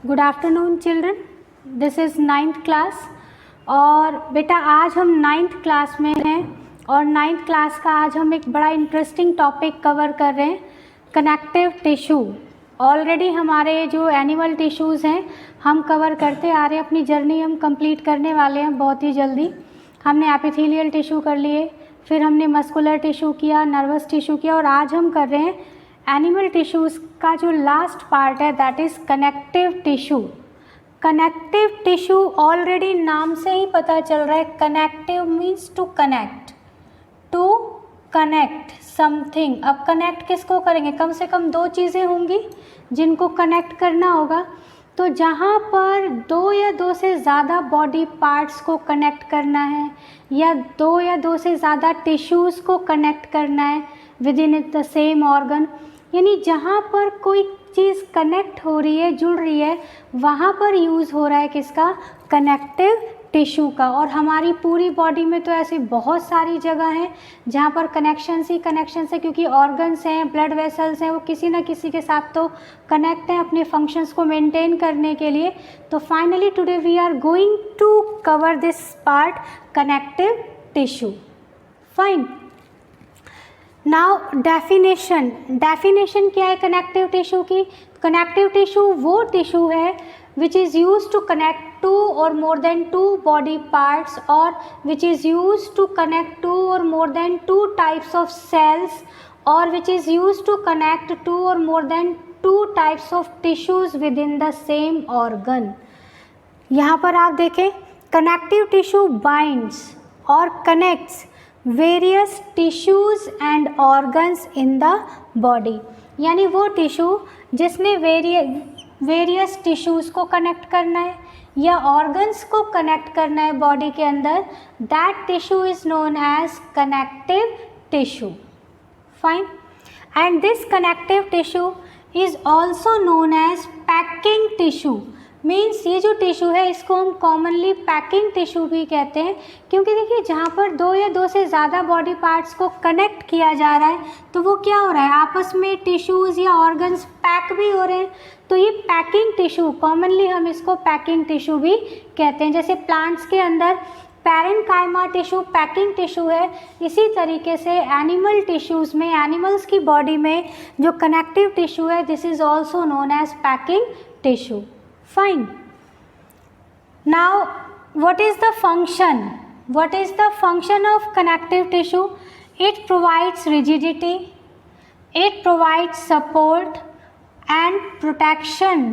Good afternoon children, this is 9th class. और बेटा आज हम 9th क्लास में हैं और 9th क्लास का आज हम एक बड़ा इंटरेस्टिंग टॉपिक कवर कर रहे हैं, कनेक्टिव टिश्यू। ऑलरेडी हमारे जो एनिमल टिश्यूज़ हैं हम कवर करते आ रहे हैं, अपनी जर्नी हम कंप्लीट करने वाले हैं बहुत ही जल्दी। हमने एपिथेलियल टिश्यू कर लिए, फिर हमने मस्कुलर टिश्यू किया, नर्वस टिश्यू किया और आज हम कर रहे हैं एनिमल टिश्यूज़ का जो लास्ट पार्ट है, that is connective tissue. Connective tissue already नाम से ही पता चल रहा है, connective means to connect something. अब कनेक्ट किसको करेंगे? कम से कम दो चीज़ें होंगी जिनको कनेक्ट करना होगा। तो जहाँ पर दो या दो से ज़्यादा बॉडी पार्ट्स को कनेक्ट करना है या दो से ज़्यादा टिश्यूज़ को कनेक्ट करना है with in the same organ, यानी जहाँ पर कोई चीज़ कनेक्ट हो रही है, जुड़ रही है, वहाँ पर यूज़ हो रहा है किसका? कनेक्टिव टिश्यू का। और हमारी पूरी बॉडी में तो ऐसी बहुत सारी जगह हैं जहाँ पर कनेक्शंस ही कनेक्शंस है, क्योंकि ऑर्गन्स हैं, ब्लड वेसल्स हैं, वो किसी न किसी के साथ तो कनेक्ट हैं अपने फंक्शंस को मेंटेन करने के लिए। तो finally today we are going to cover this part, connective tissue. Fine. Now definition क्या है कनेक्टिव टिश्यू की? कनेक्टिव टिश्यू वो टिश्यू है which is used to connect two or more than two body parts, or which is used to connect two or more than two types of cells, or which is used to connect two or more than two types of tissues within the same organ। यहाँ पर आप देखें, connective tissue binds और connects various tissues and organs in the body, यानी वो tissue जिसने various tissues को connect करना है या ऑर्गन्स को कनेक्ट करना है बॉडी के अंदर, that tissue is known as connective tissue. Fine. And this connective tissue is also known as packing tissue. Means ये जो टिश्यू है इसको हम कॉमनली पैकिंग टिश्यू भी कहते हैं, क्योंकि देखिए जहाँ पर दो या दो से ज़्यादा बॉडी पार्ट्स को कनेक्ट किया जा रहा है तो वो क्या हो रहा है, आपस में टिश्यूज़ या ऑर्गन्स पैक भी हो रहे हैं। तो ये पैकिंग टिश्यू, कॉमनली हम इसको पैकिंग टिश्यू भी कहते हैं। जैसे प्लांट्स के अंदर पैरेन्काइमा टिश्यू पैकिंग टिश्यू है, इसी तरीके से एनिमल टिश्यूज़ में, एनिमल्स की बॉडी में जो कनेक्टिव टिश्यू है, this is also known as packing tissue. Fine. Now, what is the function? What is the function of connective tissue? It provides rigidity, it provides support and protection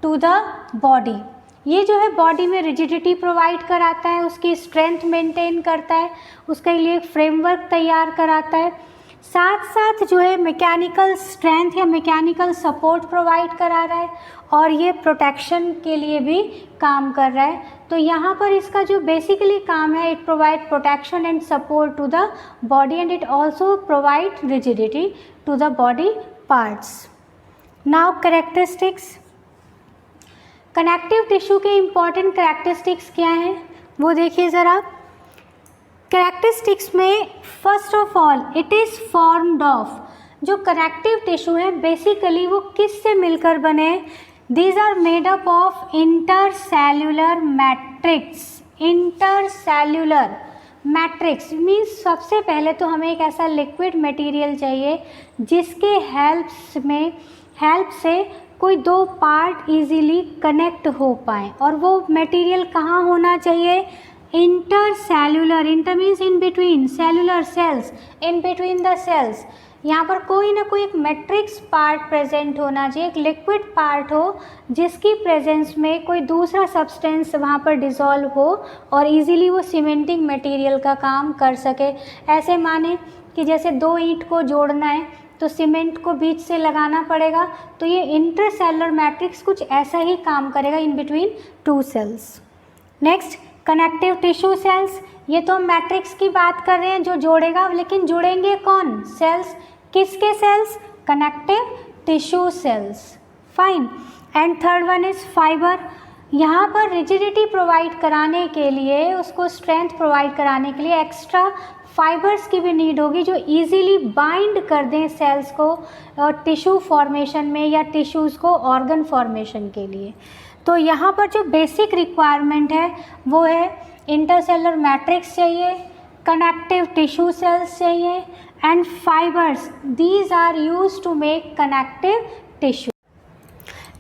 to the body. ये जो है body में rigidity provide कराता है, उसकी strength maintain करता है, उसके लिए एक फ्रेमवर्क तैयार कराता है, साथ साथ जो है मैकेनिकल स्ट्रेंथ या मैकेनिकल सपोर्ट प्रोवाइड करा रहा है और ये प्रोटेक्शन के लिए भी काम कर रहा है। तो यहाँ पर इसका जो बेसिकली काम है, it provide protection and support to the body and it also provide rigidity to the body parts. Now characteristics. Connective tissue के इम्पॉर्टेंट कैरेक्टरिस्टिक्स क्या हैं वो देखिए ज़रा। कैरेक्टरिस्टिक्स में first of all it is formed of, जो connective tissue है basically वो किस से मिलकर बने? These are made up of intercellular matrix. Intercellular matrix means सबसे पहले तो हमें एक ऐसा लिक्विड मटेरियल चाहिए जिसके हेल्प से कोई दो पार्ट इजीली कनेक्ट हो पाए, और वो मटेरियल कहाँ होना चाहिए? Intercellular. Inter means in between, cellular cells, in between the cells. यहाँ पर कोई ना कोई एक मैट्रिक्स पार्ट प्रेजेंट होना चाहिए, एक लिक्विड पार्ट हो जिसकी प्रेजेंस में कोई दूसरा सब्सटेंस वहाँ पर डिसॉल्व हो और इजीली वो सीमेंटिंग मटेरियल का काम कर सके। ऐसे माने कि जैसे दो ईंट को जोड़ना है तो सीमेंट को बीच से लगाना पड़ेगा, तो ये इंटरसेल्युलर मैट्रिक्स कुछ ऐसा ही काम करेगा in between two cells. Next, connective tissue cells. ये तो हम मैट्रिक्स की बात कर रहे हैं जो जोड़ेगा, लेकिन जुड़ेंगे कौन? सेल्स। किसके cells? Connective tissue cells. Fine. And third one is fibre. यहाँ पर रिजिडिटी प्रोवाइड कराने के लिए, उसको स्ट्रेंथ प्रोवाइड कराने के लिए एक्स्ट्रा फाइबर्स की भी नीड होगी जो इजीली बाइंड कर दें सेल्स को टिश्यू फॉर्मेशन में या टिश्यूज़ को ऑर्गन फॉर्मेशन के लिए। तो यहाँ पर जो बेसिक रिक्वायरमेंट है वो है इंटरसेलुलर मैट्रिक्स चाहिए, कनेक्टिव टिश्यू सेल्स चाहिए and fibres, these are used to make connective tissue.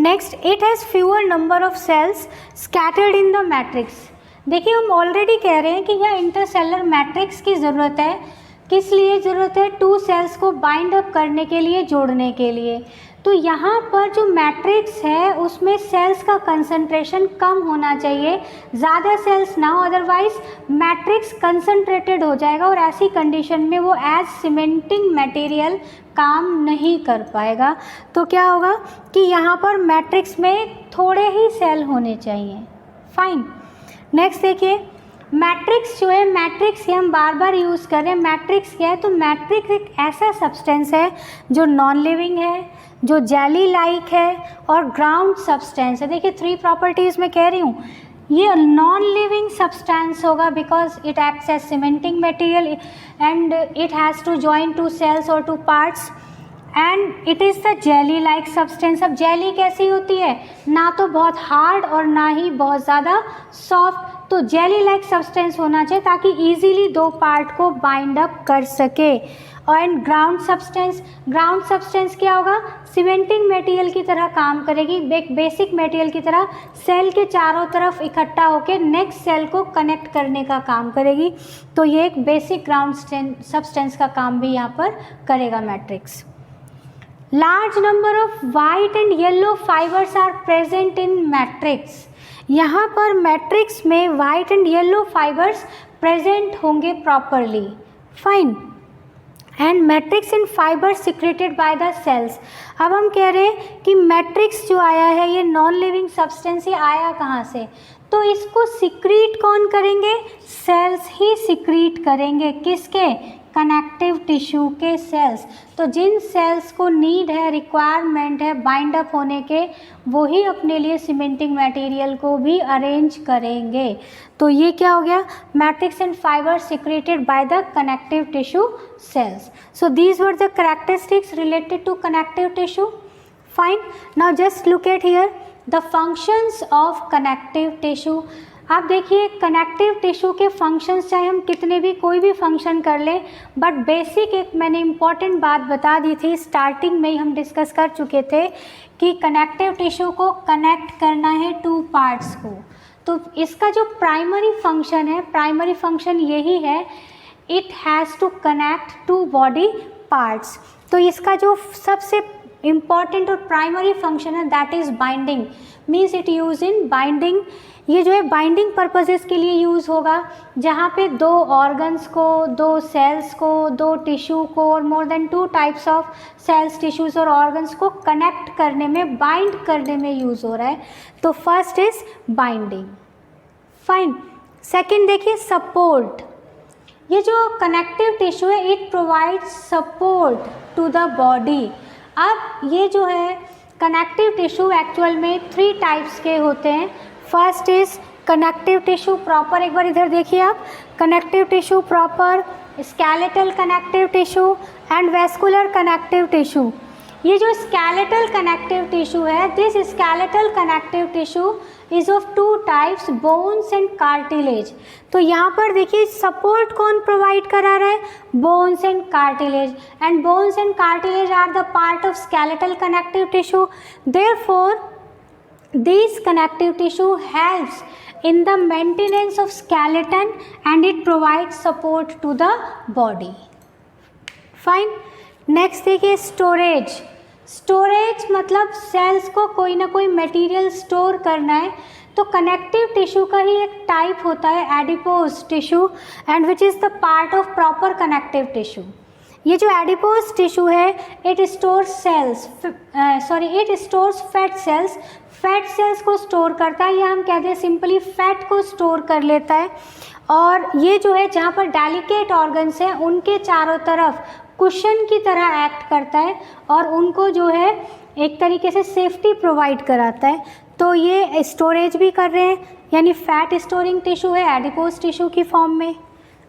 Next, it has fewer number of cells scattered in the matrix. देखिए हम ऑलरेडी कह रहे हैं कि यहाँ इंटरसेलुलर मैट्रिक्स की ज़रूरत है, किस लिए ज़रूरत है, 2 सेल्स को बाइंड अप करने के लिए, जोड़ने के लिए। तो यहाँ पर जो मैट्रिक्स है उसमें सेल्स का कंसंट्रेशन कम होना चाहिए, ज़्यादा सेल्स ना हो, अदरवाइज मैट्रिक्स कंसंट्रेटेड हो जाएगा और ऐसी कंडीशन में वो एज सीमेंटिंग मटेरियल काम नहीं कर पाएगा। तो क्या होगा कि यहाँ पर मैट्रिक्स में थोड़े ही सेल होने चाहिए। फाइन। नेक्स्ट देखिए, मैट्रिक्स जो है, मैट्रिक्स ये हम बार बार यूज़ कर रहे हैं। मैट्रिक्स क्या है, तो मैट्रिक्स एक ऐसा सब्सटेंस है जो नॉन लिविंग है, जो जेली लाइक है और ग्राउंड सब्सटेंस है। देखिए 3 प्रॉपर्टीज़ मैं कह रही हूँ, ये नॉन लिविंग सब्सटेंस होगा because it acts as cementing material and it has to join 2 cells और 2 parts and it is the jelly like substance. अब जेली कैसी होती है, ना तो बहुत हार्ड और ना ही बहुत ज़्यादा सॉफ्ट, तो जेली लाइक सब्सटेंस होना चाहिए ताकि इजीली 2 पार्ट को बाइंड अप कर सके। और ग्राउंड सब्सटेंस, ग्राउंड सब्सटेंस क्या होगा, सीमेंटिंग मटेरियल की तरह काम करेगी, बेसिक मटेरियल की तरह सेल के चारों तरफ इकट्ठा होकर नेक्स्ट सेल को कनेक्ट करने का काम करेगी। तो ये एक बेसिक ग्राउंड सब्सटेंस का काम भी यहाँ पर करेगा matrix. Large number of white and yellow fibres are present in matrix. यहाँ पर मैट्रिक्स में white and yellow fibres present होंगे properly. Fine. And matrix in fibre secreted by the cells. अब हम कह रहे हैं कि मैट्रिक्स जो आया है ये नॉन लिविंग सब्सटेंस, ये आया कहाँ से, तो इसको सिक्रीट कौन करेंगे, सेल्स ही सिक्रीट करेंगे। किसके, कनेक्टिव टिश्यू के सेल्स। तो जिन सेल्स को नीड है, रिक्वायरमेंट है बाइंड अप होने के, वो ही अपने लिए सीमेंटिंग मटेरियल को भी अरेंज करेंगे। तो ये क्या हो गया, matrix and fibre secreted by the connective tissue cells. So these were the characteristics related to connective tissue. Fine. Now just look at here the functions of connective tissue. आप देखिए कनेक्टिव टिश्यू के functions, चाहे हम कितने भी कोई भी function कर लें, बट बेसिक एक मैंने इम्पॉर्टेंट बात बता दी थी, स्टार्टिंग में ही हम डिस्कस कर चुके थे कि कनेक्टिव टिश्यू को कनेक्ट करना है 2 पार्ट्स को। तो इसका जो प्राइमरी फंक्शन है, प्राइमरी फंक्शन यही है, it has to connect 2 body parts. तो इसका जो सबसे इम्पॉर्टेंट और प्राइमरी फंक्शन है that is binding, means it use in binding. ये जो है बाइंडिंग पर्पसेस के लिए यूज़ होगा, जहाँ पे 2 ऑर्गन्स को, 2 सेल्स को, 2 टिश्यू को और more than 2 types of cells, tissues और ऑर्गन्स को कनेक्ट करने में, बाइंड करने में यूज़ हो रहा है। तो first is binding. Fine. Second देखिए सपोर्ट। ये जो कनेक्टिव टिश्यू है it provides support to the body. अब ये जो है कनेक्टिव टिश्यू एक्चुअल में 3 टाइप्स के होते हैं। First is connective tissue proper, एक बार इधर देखिए आप, connective tissue proper, skeletal connective tissue and vascular connective tissue. ये जो स्केलेटल कनेक्टिव टिश्यू है, this skeletal connective tissue is of 2 types, bones and cartilage. तो यहाँ पर देखिए सपोर्ट कौन प्रोवाइड करा रहा है, bones and cartilage, and bones and cartilage are the part of skeletal connective tissue. Therefore this connective tissue helps in the maintenance of skeleton and it provides support to the body. Fine. Next देखिए storage. Storage मतलब sales को कोई ना कोई material store करना है, तो connective tissue का ही एक टाइप होता है adipose tissue and which is the part of proper connective tissue. ये जो एडिपोज टिश्यू है it stores cells, it stores fat cells, fat cells को स्टोर करता है, या हम कहते हैं सिंपली फैट को स्टोर कर लेता है। और ये जो है जहाँ पर डेलिकेट ऑर्गन्स हैं उनके चारों तरफ कुशन की तरह एक्ट करता है और उनको जो है एक तरीके से सेफ्टी प्रोवाइड कराता है। तो ये स्टोरेज भी कर रहे हैं, यानी फैट स्टोरिंग टिश्यू है एडिपोज टिश्यू की फॉर्म में।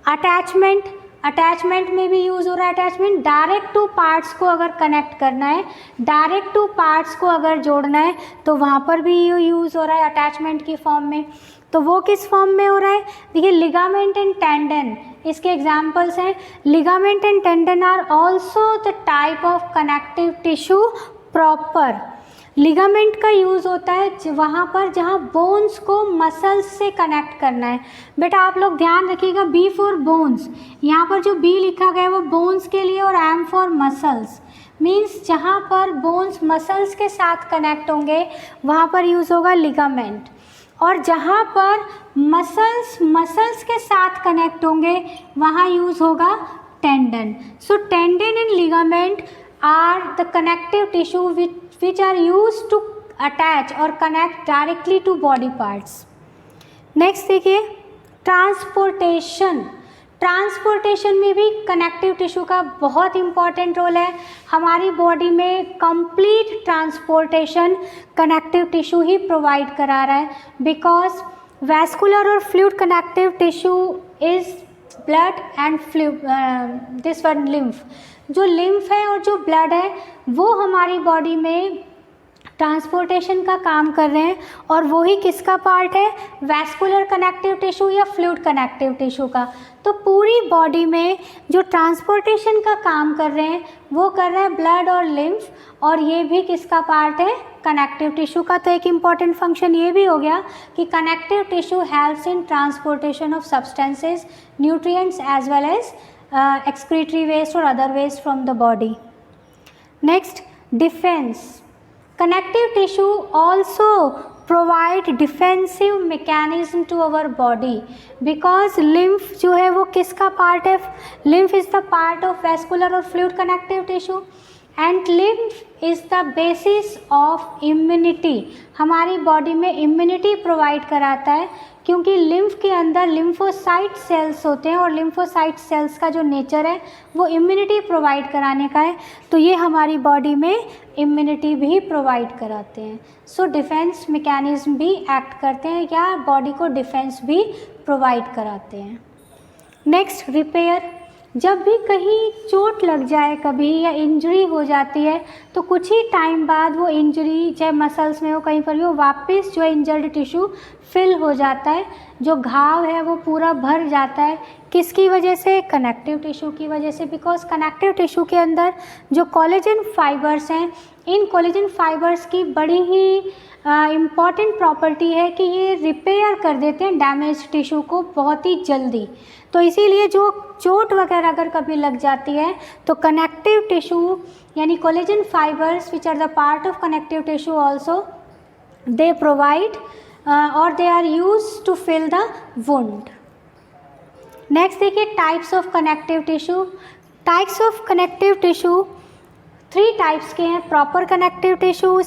अटैचमेंट, अटैचमेंट में भी यूज़ हो रहा है अटैचमेंट, डायरेक्ट टू पार्ट्स को अगर कनेक्ट करना है, डायरेक्ट टू पार्ट्स को अगर जोड़ना है तो वहाँ पर भी यूज़ हो रहा है अटैचमेंट की फॉर्म में। तो वो किस फॉर्म में हो रहा है? देखिए लिगामेंट एंड टेंडन इसके एग्जाम्पल्स हैं। Ligament and tendon are also the type of connective tissue proper. Ligament का यूज़ होता है वहाँ पर जहाँ बोन्स को मसल्स से कनेक्ट करना है। बेटा आप लोग ध्यान रखिएगा, बी फॉर बोन्स, यहाँ पर जो बी लिखा गया है वो बोन्स के लिए, और एम फॉर मसल्स, मीन्स जहाँ पर बोन्स मसल्स के साथ कनेक्ट होंगे वहाँ पर यूज़ होगा लिगामेंट, और जहाँ पर मसल्स के साथ कनेक्ट होंगे वहाँ यूज़ होगा tendon. So tendon and ligament are the connective tissue which are used to attach or connect directly to body parts. Next देखिए ट्रांसपोर्टेशन। ट्रांसपोर्टेशन में भी कनेक्टिव टिश्यू का बहुत इंपॉर्टेंट रोल है। हमारी बॉडी में कंप्लीट ट्रांसपोर्टेशन कनेक्टिव टिश्यू ही provide करा रहा है, बिकॉज वैस्कुलर और fluid connective tissue is blood and this one lymph. जो लिम्फ है और जो ब्लड है वो हमारी बॉडी में ट्रांसपोर्टेशन का काम कर रहे हैं, और वो ही किसका पार्ट है? वैस्कुलर कनेक्टिव टिश्यू या फ्लूइड कनेक्टिव टिश्यू का। तो पूरी बॉडी में जो ट्रांसपोर्टेशन का काम कर रहे हैं वो कर रहा है ब्लड और लिम्फ, और ये भी किसका पार्ट है? कनेक्टिव टिश्यू का। तो एक इम्पॉर्टेंट फंक्शन ये भी हो गया कि connective tissue helps in transportation of substances, nutrients as well as excretory waste or other waste from the body. Next, defense. Connective tissue also provide defensive mechanism to our body, because lymph जो है वो किसका part है? lymph is the part of vascular और fluid connective tissue, and lymph is the basis of immunity. हमारी body में immunity provide कराता है, क्योंकि लिम्फ के अंदर लिम्फोसाइट सेल्स होते हैं, और लिम्फोसाइट सेल्स का जो नेचर है वो इम्यूनिटी प्रोवाइड कराने का है। तो ये हमारी बॉडी में इम्यूनिटी भी प्रोवाइड कराते हैं। सो डिफेंस मैकेनिज्म भी एक्ट करते हैं या बॉडी को डिफेंस भी प्रोवाइड कराते हैं। Next, repair. जब भी कहीं चोट लग जाए कभी या इंजरी हो जाती है तो कुछ ही टाइम बाद वो इंजरी चाहे मसल्स में हो कहीं पर भी हो, वापस जो इंजर्ड टिश्यू फिल हो जाता है, जो घाव है वो पूरा भर जाता है। किसकी वजह से? कनेक्टिव टिश्यू की वजह से, बिकॉज कनेक्टिव टिश्यू के अंदर जो कोलेजन फाइबर्स हैं, इन कोलेजन फाइबर्स की बड़ी ही इम्पॉर्टेंट प्रॉपर्टी है कि ये रिपेयर कर देते हैं डैमेज टिश्यू को बहुत ही जल्दी। तो इसीलिए जो चोट वगैरह अगर कभी लग जाती है तो कनेक्टिव टिश्यू यानी collagen fibres which are the part of connective tissue also they provide और they are used to fill the wound. Next देखिए types of connective tissue. Types of connective tissue 3 types के हैं: proper connective tissue,